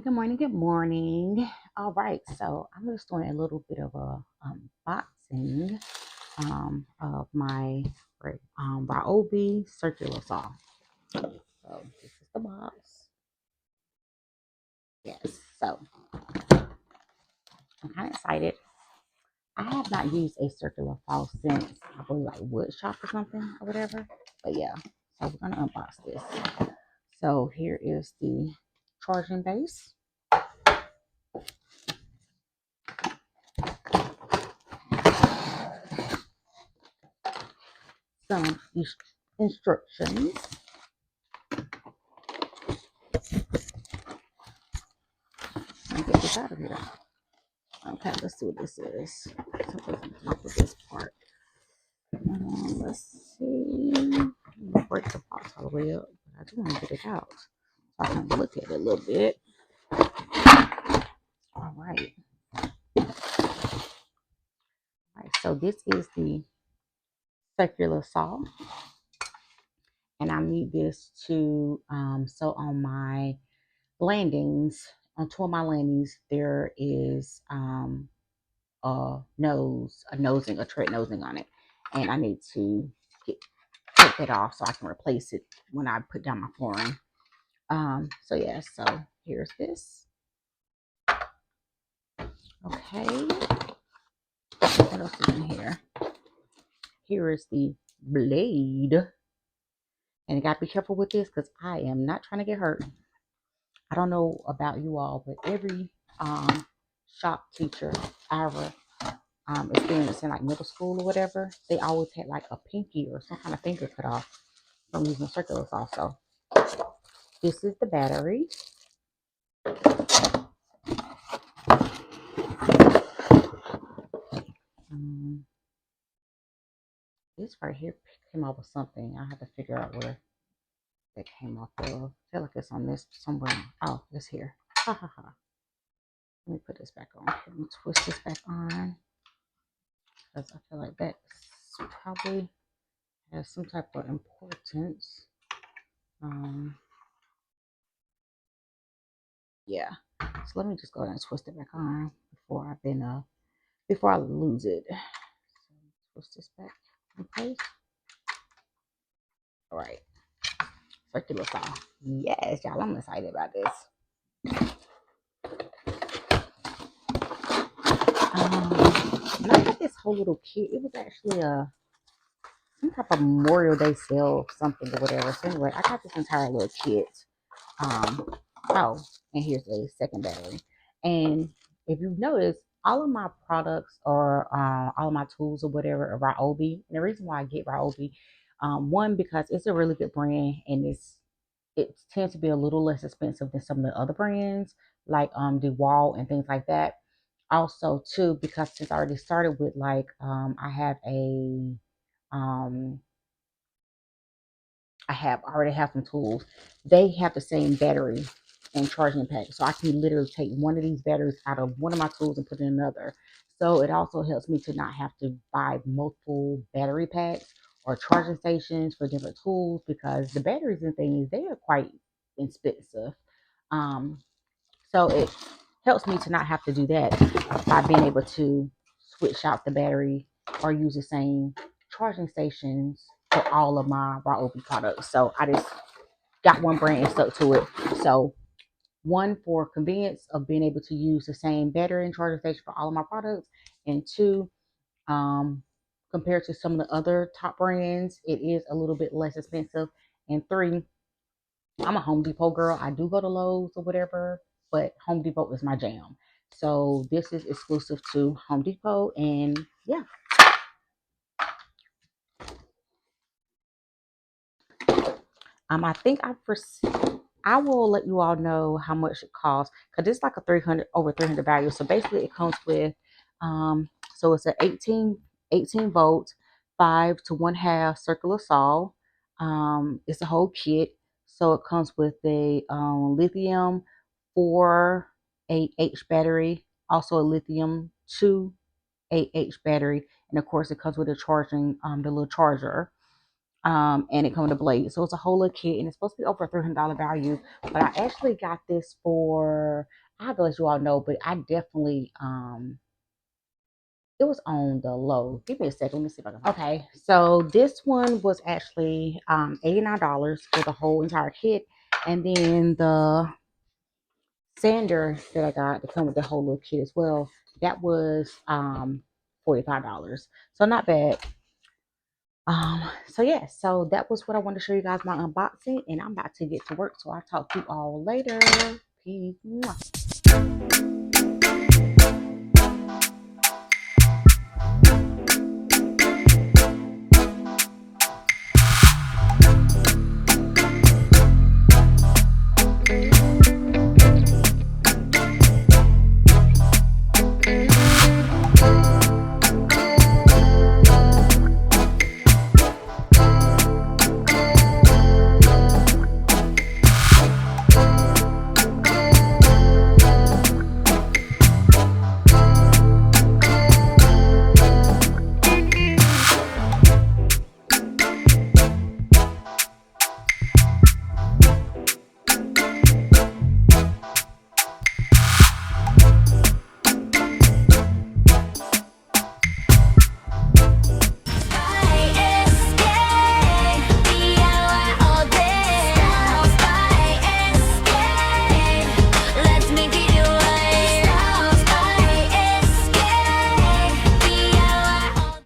good morning, good morning. All right, so I'm just doing a little bit of a unboxing of my Ryobi Circular Saw. So this is the box. Yes, so I'm kind of excited. I have not used a circular saw since probably like wood shop or something or whatever. But yeah, so we're gonna unbox this. So here is the charging base. Some instructions. Let me get this out of here. Okay, let's see what this is. Something's on top of this part. Let's see. I'm gonna break the box all the way up, but I do want to get it out so I can look at it a little bit. All right. All right. So this is the circular saw, and I need this to sew on my landings. On two of my landings, there is a tread nosing on it, and I need to take that off so I can replace it when I put down my flooring. So yeah, so here's this. Okay, what else is in here? Here is the blade, and you gotta be careful with this because I am not trying to get hurt. I don't know about you all, but every shop teacher I ever experienced in like middle school or whatever, they always had like a pinky or some kind of finger cut off from using a circular saw. So this is the battery. This right here came off of something. I have to figure out where that came off of. I feel like it's on this somewhere. Oh, it's here. Ha ha ha. Let me put this back on. Let me twist this back on. Because I feel like that probably has some type of importance. Yeah. So let me just go ahead and twist it back on before I lose it. So twist this back in place. All right. Circular saw. Yes, y'all. I'm excited about this. And I got this whole little kit. It was actually some type of Memorial Day sale, something or whatever. So anyway, I got this entire little kit. Oh, and here's the second battery. And if you've noticed, all of my products or all of my tools or whatever are Ryobi. And the reason why I get Ryobi, one because it's a really good brand and it tends to be a little less expensive than some of the other brands like DeWalt and things like that. Also, too, because since I already started with like um I already have some tools. They have the same battery and charging pack. So I can literally take one of these batteries out of one of my tools and put in another. So it also helps me to not have to buy multiple battery packs or charging stations for different tools because the batteries and things, they are quite expensive. Um, so it helps me to not have to do that by being able to switch out the battery or use the same charging stations for all of my Ryobi products. So I just got one brand and stuck to it. So one for convenience of being able to use the same battery and charging station for all of my products, and two, compared to some of the other top brands, it is a little bit less expensive. And three, I'm a Home Depot girl. I do go to Lowe's or whatever, but Home Depot is my jam. So this is exclusive to Home Depot, and yeah. I think I will let you all know how much it costs because it's like a 300 value. So basically, it comes with so it's an 18 volt 5 to 1/2 circular saw. It's a whole kit. So it comes with a lithium 4 8H battery, also a lithium 2 8H battery, and of course it comes with a charging the little charger. And it comes with a blade. So it's a whole little kit, and it's supposed to be over a $300 value. But I actually got this for, I have to let you all know, but I definitely it was on the low. Give me a second. Let me see if I can. Okay, so this one was actually $89 for the whole entire kit, and then the sander that I got to come with the whole little kit as well. That was $45. So not bad. So yeah, so that was what I wanted to show you guys my unboxing, and I'm about to get to work. So I'll talk to you all later. Peace. Mwah.